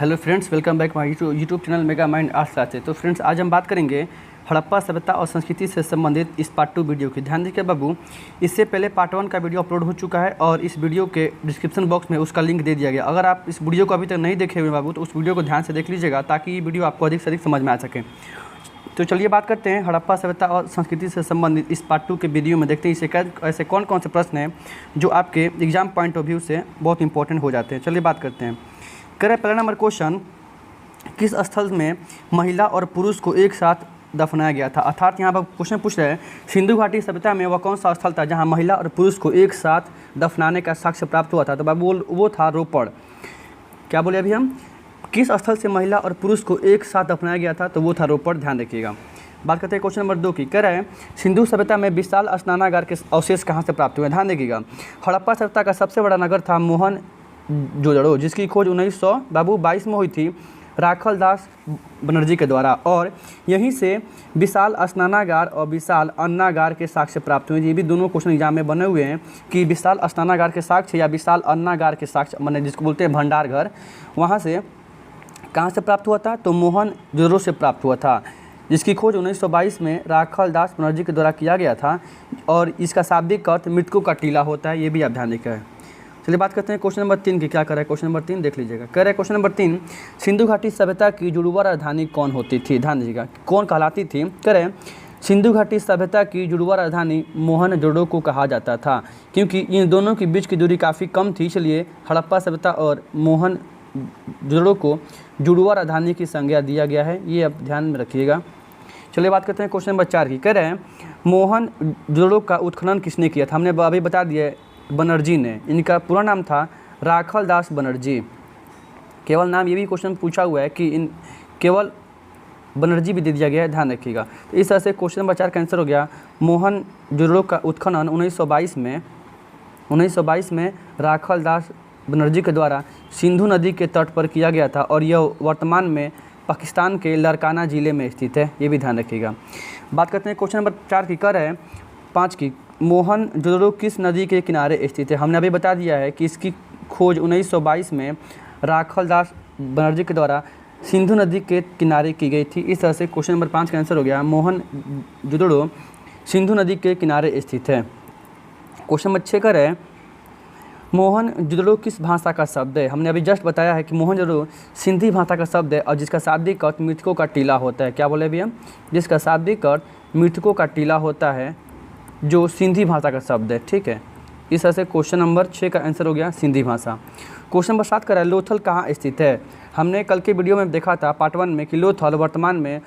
Hello friends, welcome back my YouTube channel mega mind arts classes. तो friends, आज हम बात करेंगे हड़प्पा सभ्यता और संस्कृति से संबंधित इस पार्ट 2 वीडियो की। ध्यान दीजिए बाबू, इससे पहले पार्ट 1 का वीडियो अपलोड हो चुका है और इस वीडियो के डिस्क्रिप्शन बॉक्स में उसका लिंक दे दिया गया। अगर आप इस वीडियो को अभी तक नहीं देखे हुए बाबू, तो उस वीडियो को ध्यान से देख लीजिएगा ताकि ये वीडियो आपको अधिक से अधिक समझ में आ सके। तो चलिए बात करते हैं हड़प्पा सभ्यता और संस्कृति से संबंधित इस पार्ट 2 के वीडियो में। देखते हैं इसे ऐसे कौन कौन से प्रश्न हैं जो आपके एग्जाम पॉइंट ऑफ व्यू से बहुत इंपॉर्टेंट हो जाते हैं। चलिए बात करते हैं। करें पहला नंबर क्वेश्चन, किस स्थल में महिला और पुरुष को एक साथ दफनाया गया था? अर्थात यहाँ पर क्वेश्चन पूछ रहे हैं सिंधु घाटी सभ्यता में वह कौन सा स्थल था जहाँ महिला और पुरुष को एक साथ दफनाने का साक्ष्य प्राप्त हुआ था? तो बाबू वो था रोपड़। क्या बोले अभी हम? किस स्थल से महिला और पुरुष को एक साथ दफनाया गया था? तो वो था रोपड़। ध्यान रखिएगा। बात करते हैं क्वेश्चन नंबर 2 की। कह रहे हैं सिंधु सभ्यता में विशाल स्नानागार के अवशेष कहाँ से प्राप्त हुए? ध्यान देखिएगा। हड़प्पा सभ्यता का सबसे बड़ा नगर था मोहनजोदड़ो, जिसकी खोज 1922 में हुई थी राखल दास बनर्जी के द्वारा, और यहीं से विशाल स्नानागार और विशाल अन्नागार के साक्ष्य प्राप्त हुए। ये भी दोनों क्वेश्चन एग्जाम में बने हुए हैं कि विशाल स्नानागार के साक्ष्य या विशाल अन्नागार के साक्ष्य, माने जिसको बोलते हैं भंडार घर, वहाँ से कहाँ से प्राप्त हुआ था? तो मोहनजोदड़ो से प्राप्त हुआ था, जिसकी खोज 1922 में राखल दास बनर्जी के द्वारा किया गया था, और इसका शाब्दिक अर्थ मृतकों का टीला होता है। ये भी आप ध्यान रखें। चलिए बात करते हैं क्वेश्चन नंबर 3 की। क्या कर रहा है क्वेश्चन नंबर 3? देख लीजिएगा। कह रहे हैं क्वेश्चन नंबर 3, सिंधु घाटी सभ्यता की जुड़वा राजधानी कौन होती थी? ध्यान दीजिएगा, कौन कहलाती थी? कह रहे हैं सिंधु घाटी सभ्यता की जुड़वा राजधानी मोहनजोदड़ो को कहा जाता था, क्योंकि इन दोनों के बीच की दूरी काफ़ी कम थी, इसलिए हड़प्पा सभ्यता और मोहनजोदड़ो को जुड़वा राजधानी की संज्ञा दिया गया है। ये आप ध्यान में रखिएगा। चलिए बात करते हैं क्वेश्चन नंबर 4 की। कह रहे हैं मोहनजोदड़ो का उत्खनन किसने किया था? हमने अभी बता दिया, बनर्जी ने। इनका पूरा नाम था राखल दास बनर्जी। केवल नाम, ये भी क्वेश्चन पूछा हुआ है कि इन केवल बनर्जी भी दे दिया गया है, ध्यान रखिएगा। तो इस तरह से क्वेश्चन नंबर 4 का आंसर हो गया मोहनजोदड़ो का उत्खनन 1922 में राखल दास बनर्जी के द्वारा सिंधु नदी के तट पर किया गया था, और यह वर्तमान में पाकिस्तान के लरकाना ज़िले में स्थित है। ये भी ध्यान रखिएगा। बात करते हैं क्वेश्चन नंबर 4 की। कर है 5 की, मोहनजोदड़ो किस नदी के किनारे स्थित है? हमने अभी बता दिया है कि इसकी खोज 1922 में राखल दास बनर्जी के द्वारा सिंधु नदी के किनारे की गई थी। इस तरह से क्वेश्चन नंबर 5 का आंसर हो गया मोहनजोदड़ो सिंधु नदी के किनारे स्थित है। क्वेश्चन नंबर 6 का है मोहनजोदड़ो किस भाषा का शब्द है? हमने अभी जस्ट बताया है कि मोहनजोदड़ो सिंधी भाषा का शब्द है, और जिसका शाब्दिक अर्थ मृतकों का टीला होता है। क्या बोले अभी हम? जिसका शाब्दिक अर्थ मृतकों का टीला होता है, जो सिंधी भाषा का शब्द है। ठीक है, इस तरह से क्वेश्चन नंबर 6 का आंसर हो गया सिंधी भाषा। क्वेश्चन नंबर 7 का है लोथल कहाँ स्थित है? हमने कल के वीडियो में देखा था पार्ट 1 में कि लोथल वर्तमान में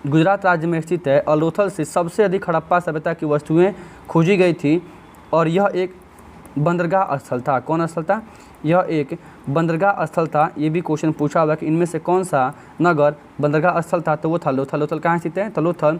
गुजरात राज्य में स्थित है, और लोथल से सबसे अधिक हड़प्पा सभ्यता की वस्तुएं खोजी गई थी, और यह एक बंदरगाह स्थल था। कौन स्थल था? यह एक बंदरगाह स्थल था। ये भी क्वेश्चन पूछा हुआ कि इनमें से कौन सा नगर बंदरगाह स्थल था? तो वो था लोथल। लोथल कहाँ स्थित है? तो लोथल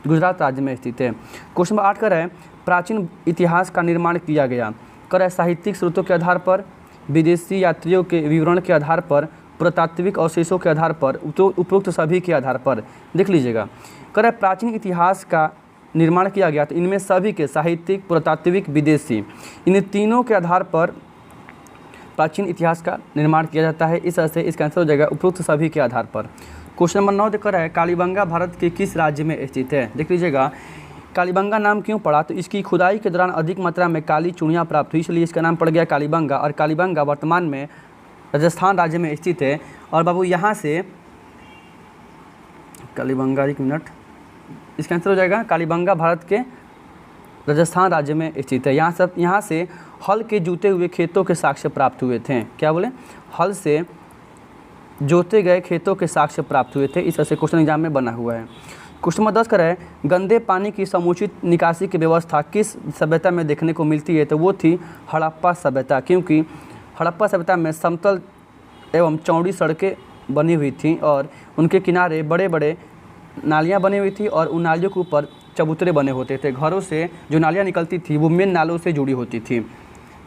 गुजरात राज्य में स्थित है। क्वेश्चन नंबर 8 कर है प्राचीन इतिहास का निर्माण किया गया। कर है साहित्यिक स्रोतों के आधार पर, विदेशी यात्रियों के विवरण के आधार पर, पुरातात्विक अवशेषों के आधार पर, उपरोक्त सभी के आधार पर। देख लीजिएगा। कर है प्राचीन इतिहास का निर्माण किया गया, तो इनमें सभी के साहित्यिक, पुरातात्विक, विदेशी, इन तीनों के आधार पर प्राचीन इतिहास का निर्माण किया जाता है। इस तरह से इसका आंसर हो जाएगा उपरोक्त सभी के आधार पर। क्वेश्चन नंबर 9 देखकर है कालीबंगा भारत के किस राज्य में स्थित है? देख लीजिएगा। कालीबंगा नाम क्यों पड़ा? तो इसकी खुदाई के दौरान अधिक मात्रा में काली चूड़ियाँ प्राप्त हुई, इसलिए इसका नाम पड़ गया कालीबंगा, और कालीबंगा वर्तमान में राजस्थान राज्य में स्थित है। और बाबू यहाँ से कालीबंगा, एक मिनट, इसका आंसर हो जाएगा कालीबंगा भारत के राजस्थान राज्य में स्थित है। यहाँ से हल के जोते हुए खेतों के साक्ष्य प्राप्त हुए थे। क्या बोले? हल से जोते गए खेतों के साक्ष्य प्राप्त हुए थे। इस तरह से क्वेश्चन एग्जाम में बना हुआ है। क्वेश्चन नंबर 10 का है गंदे पानी की समुचित निकासी की व्यवस्था किस सभ्यता में देखने को मिलती है? तो वो थी हड़प्पा सभ्यता, क्योंकि हड़प्पा सभ्यता में समतल एवं चौड़ी सड़कें बनी हुई थी, और उनके किनारे बड़े बड़े नालियाँ बनी हुई थी, और उन नालियों के ऊपर चबूतरे बने होते थे। घरों से जो नालियाँ निकलती थी वो मेन नालों से जुड़ी होती थी।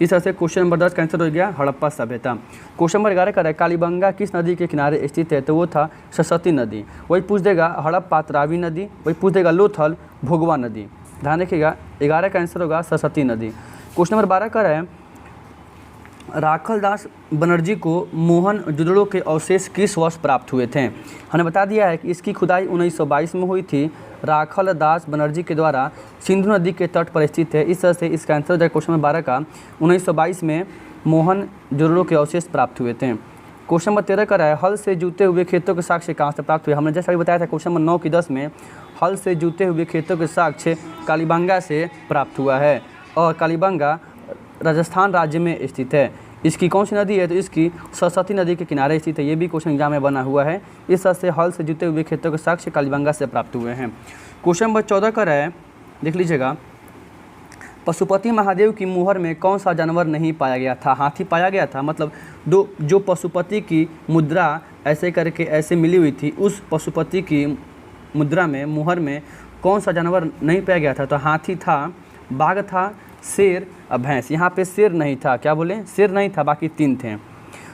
इस तरह से क्वेश्चन नंबर 10 का आंसर हो गया हड़प्पा सभ्यता। क्वेश्चन नंबर 11 का है कालीबंगा किस नदी के किनारे स्थित है? तो वो था सरस्वती नदी। वही पूछ देगा हड़प्पा रावी नदी, वही पूछ देगा लोथल भोगवा नदी। ध्यान रखिएगा, 11 का आंसर होगा सरस्वती नदी। क्वेश्चन नंबर 12 का है राखल दास बनर्जी को मोहनजोदड़ो के अवशेष किस वर्ष प्राप्त हुए थे? हमने बता दिया है कि इसकी खुदाई 1922 में हुई थी। राखल दास बनर्जी के द्वारा सिंधु नदी के तट पर स्थित है। इस तरह से इसका आंसर हो जाए क्वेश्चन नंबर 12 का 1922 में मोहनजोदड़ो के अवशेष प्राप्त हुए थे। क्वेश्चन नंबर 13 का है हल से जूते हुए खेतों के साक्ष्य कहाँ से प्राप्त हुए? हमने जैसा अभी बताया था क्वेश्चन नंबर 9 की 10 में हल से जूते हुए खेतों के साक्ष्य कालीबंगा से प्राप्त हुआ है और कालीबंगा राजस्थान राज्य में स्थित है। इसकी कौन सी नदी है? तो इसकी सरस्वती नदी के किनारे स्थित है। ये भी क्वेश्चन एग्जाम में बना हुआ है। इस तरह से हल से जुते हुए खेतों के साक्ष्य कालीबंगा से प्राप्त हुए हैं। क्वेश्चन नंबर 14 का है, देख लीजिएगा, पशुपति महादेव की मुहर में कौन सा जानवर नहीं पाया गया था? हाथी पाया गया था। मतलब जो पशुपति की मुद्रा ऐसे करके ऐसे मिली हुई थी, उस पशुपति की मुद्रा में मुहर में कौन सा जानवर नहीं पाया गया था? तो हाथी था, बाघ था, शेर और भैंस। यहाँ पे शेर नहीं था। क्या बोले? शेर नहीं था, बाकी 3 थे।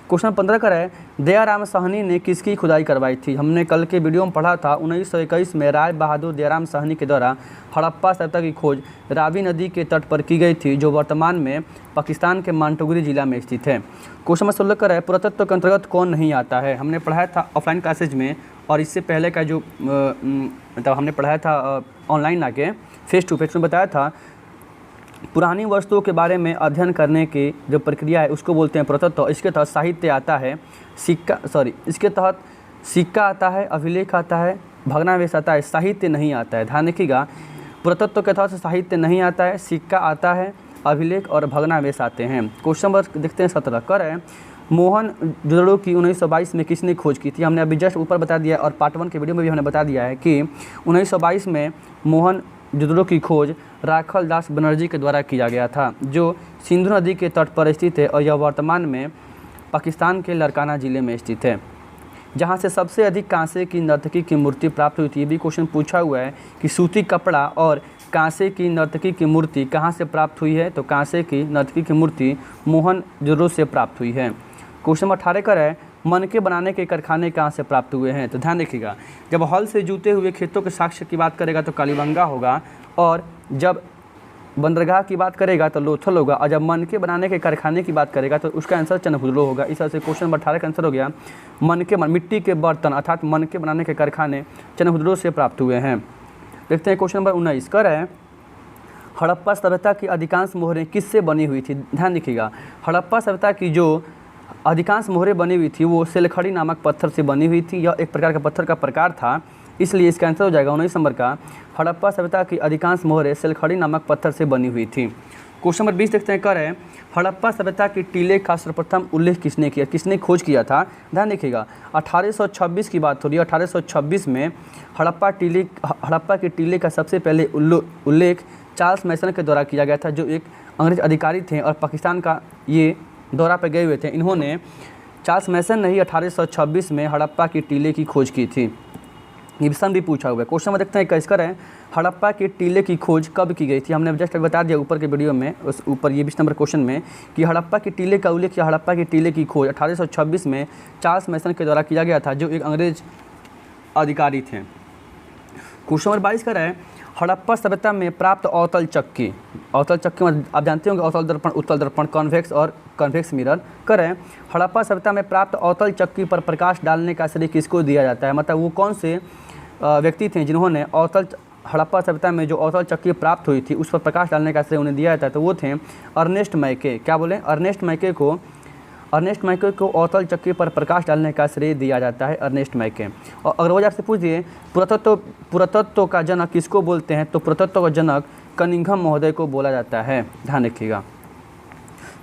क्वेश्चन 15 का है दयाराम साहनी ने किसकी खुदाई करवाई थी? हमने कल के वीडियो में पढ़ा था 1921 में राय बहादुर दयाराम साहनी के द्वारा हड़प्पा सभ्यता की खोज रावी नदी के तट पर की गई थी, जो वर्तमान में पाकिस्तान के मांटोगरी जिला में स्थित है। क्वेश्चन नंबर 16 का है पुरातत्व के अंतर्गत कौन नहीं आता है? हमने पढ़ाया था ऑफलाइन क्लासेज में, और इससे पहले का जो मतलब हमने पढ़ाया था ऑनलाइन आके फेस टू फेस में बताया था। पुरानी वस्तुओं के बारे में अध्ययन करने की जो प्रक्रिया है उसको बोलते हैं पुरातत्व। इसके तहत साहित्य आता है, इसके तहत सिक्का आता है, अभिलेख आता है, भग्नावशेष आता है, साहित्य नहीं आता है। ध्यान रखिएगा, पुरातत्व के तहत साहित्य नहीं आता है, सिक्का आता है, अभिलेख और भग्नावशेष आते हैं। क्वेश्चन नंबर देखते हैं 17 कर है मोहनजोदड़ो की 1922 में किसने खोज की थी? हमने अभी जस्ट ऊपर बता दिया और पार्ट 1 के वीडियो में भी हमने बता दिया है कि 1922 में मोहनजोदड़ो की खोज राखल दास बनर्जी के द्वारा किया गया था, जो सिंधु नदी के तट पर स्थित है और यह वर्तमान में पाकिस्तान के लड़काना ज़िले में स्थित है, जहां से सबसे अधिक कांसे की नर्तकी की मूर्ति प्राप्त हुई थी। ये भी क्वेश्चन पूछा हुआ है कि सूती कपड़ा और कांसे की नर्तकी की मूर्ति कहां से प्राप्त हुई है? तो कांसे की नर्तकी की मूर्ति मोहनजोदड़ो से प्राप्त हुई है। क्वेश्चन नंबर 18 का है मनके बनाने के कारखाने कहाँ से प्राप्त हुए हैं? तो ध्यान रखिएगा, जब हल से जूते हुए खेतों के साक्ष्य की बात करेगा तो कालीबंगा होगा, और जब बंदरगाह की बात करेगा तो लोथल होगा, और जब मनके बनाने के कारखाने की बात करेगा तो उसका आंसर चनहुदड़ो होगा। इस तरह से क्वेश्चन नंबर 18 का आंसर हो गया मनके मिट्टी के बर्तन अर्थात मनके बनाने के कारखाने चनहुदड़ो से प्राप्त हुए हैं। देखते हैं क्वेश्चन नंबर 19 कर है हड़प्पा सभ्यता की अधिकांश मोहरें किससे बनी हुई थी? ध्यान रखिएगा, हड़प्पा सभ्यता की जो अधिकांश मोहरें बनी हुई थी वो सेलखड़ी नामक पत्थर से बनी हुई थी। यह एक प्रकार का पत्थर का प्रकार था, इसलिए इसका आंसर हो जाएगा 19 नंबर का हड़प्पा सभ्यता की अधिकांश मोहरें सेलखड़ी नामक पत्थर से बनी हुई थी। क्वेश्चन नंबर 20 देखते हैं कर है हड़प्पा सभ्यता की टीले का सर्वप्रथम उल्लेख किसने किया? किसने खोज किया था? ध्यान रखिएगा, 1826 की बात हो रही है। 1826 में हड़प्पा की टीले का सबसे पहले उल्लेख चार्ल्स मैसन के द्वारा किया गया था, जो एक अंग्रेज अधिकारी थे और पाकिस्तान का ये दौरा पर गए हुए थे। इन्होंने चार्ल्स मैसन ने ही 1826 में हड़प्पा की टीले की खोज की थी। ये सन भी पूछा हुआ है। क्वेश्चन में देखते हैं 21 का है हड़प्पा के टीले की खोज कब की गई थी? हमने जस्ट बता दिया ऊपर के वीडियो में, उस ऊपर ये 20 नंबर क्वेश्चन में कि हड़प्पा के टीले का उल्लेख या हड़प्पा के टीले की खोज 1826 में चार्ल्स मैसन के द्वारा किया गया था, जो एक अंग्रेज अधिकारी थे। क्वेश्चन नंबर 22 का है हड़प्पा सभ्यता में प्राप्त अवतल चक्की में आप जानते होंगे अवतल दर्पण, उत्तल दर्पण, कॉन्वेक्स और कन्वेक्स मिरर करें। हड़प्पा सभ्यता में प्राप्त अवतल चक्की पर प्रकाश डालने का श्रेय किसको दिया जाता है? मतलब वो कौन से व्यक्ति थे जिन्होंने हड़प्पा सभ्यता में जो अवतल चक्की प्राप्त हुई थी उस पर प्रकाश डालने का श्रेय उन्हें दिया जाता है? तो वो थे अर्नेस्ट मैके। क्या बोले? अर्नेस्ट मैके को अवतल चक्की पर प्रकाश डालने का श्रेय दिया जाता है, अर्नेस्ट मैके। और अगर वो आपसे पूछ दिए पुरातत्व का जनक किसको बोलते हैं? तो पुरातत्व का जनक कनिंघम महोदय को बोला जाता है। ध्यान रखिएगा।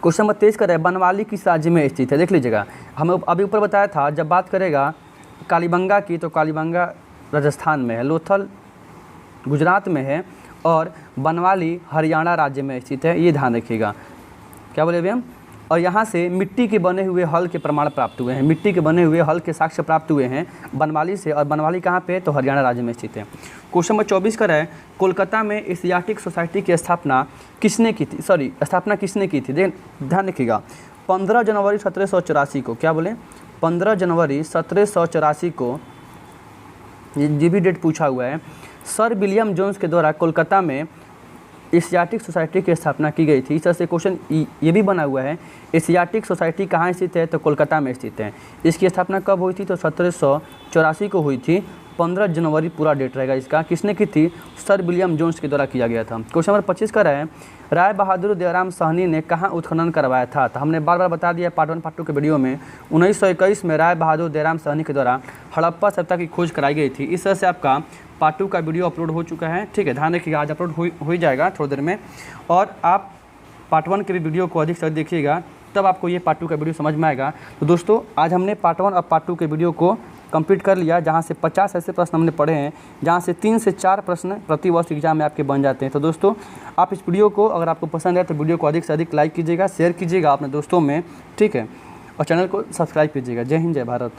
क्वेश्चन नंबर 23 का है बनवाली किस राज्य में स्थित है? देख लीजिएगा, हमें अभी ऊपर बताया था जब बात करेगा कालीबंगा की तो कालीबंगा राजस्थान में है, लोथल गुजरात में है और बनवाली हरियाणा राज्य में स्थित है। ये ध्यान रखिएगा। क्या बोले भैया? और यहाँ से मिट्टी के बने हुए हल के प्रमाण प्राप्त हुए हैं, मिट्टी के बने हुए हल के साक्ष्य प्राप्त हुए हैं बनवाली से, और बनवाली कहाँ पे है? तो हरियाणा राज्य में स्थित है। क्वेश्चन नंबर 24 का है कोलकाता में एशियाटिक सोसाइटी की स्थापना किसने की थी? ध्यान रखिएगा, 15 जनवरी 1784 को। क्या बोले? 15 जनवरी 1784 को, ये भी डेट पूछा हुआ है। सर विलियम जोन्स के द्वारा कोलकाता में एशियाटिक सोसाइटी की स्थापना की गई थी। इस तरह से क्वेश्चन ये भी बना हुआ है, एशियाटिक सोसाइटी कहाँ स्थित है, तो कोलकाता में स्थित है। इसकी स्थापना कब हुई थी, तो 1784 को हुई थी। 15 जनवरी पूरा डेट रहेगा इसका। किसने की थी, सर विलियम जोन्स के द्वारा किया गया था। क्वेश्चन नंबर 25 का है, राय बहादुर देवराम साहनी ने कहाँ उत्खनन करवाया था। तो हमने बार बार बता दिया पार्ट 1 पार्ट 2 के वीडियो में, 1921 में राय बहादुर देवराम साहनी के द्वारा हड़प्पा सभ्यता की खोज कराई गई थी। इस तरह से आपका पार्ट 2 का वीडियो अपलोड हो चुका है, ठीक है। ध्यान रखिएगा, आज अपलोड हो ही जाएगा थोड़ी देर में। और आप पार्ट 1 के भी वीडियो को अधिक से अधिक देखिएगा, तब आपको ये पार्ट 2 का वीडियो समझ में आएगा। तो दोस्तों आज हमने पार्ट 1 और पार्ट 2 के वीडियो को कंप्लीट कर लिया, जहाँ से 50 ऐसे प्रश्न हमने पढ़े हैं, जहाँ से 3 से 4 प्रश्न प्रति वर्ष एग्जाम में आपके बन जाते हैं। तो दोस्तों आप इस वीडियो को, अगर आपको पसंद है तो वीडियो को अधिक से अधिक लाइक कीजिएगा, शेयर कीजिएगा अपने दोस्तों में, ठीक है। और चैनल को सब्सक्राइब कीजिएगा। जय हिंद, जय भारत।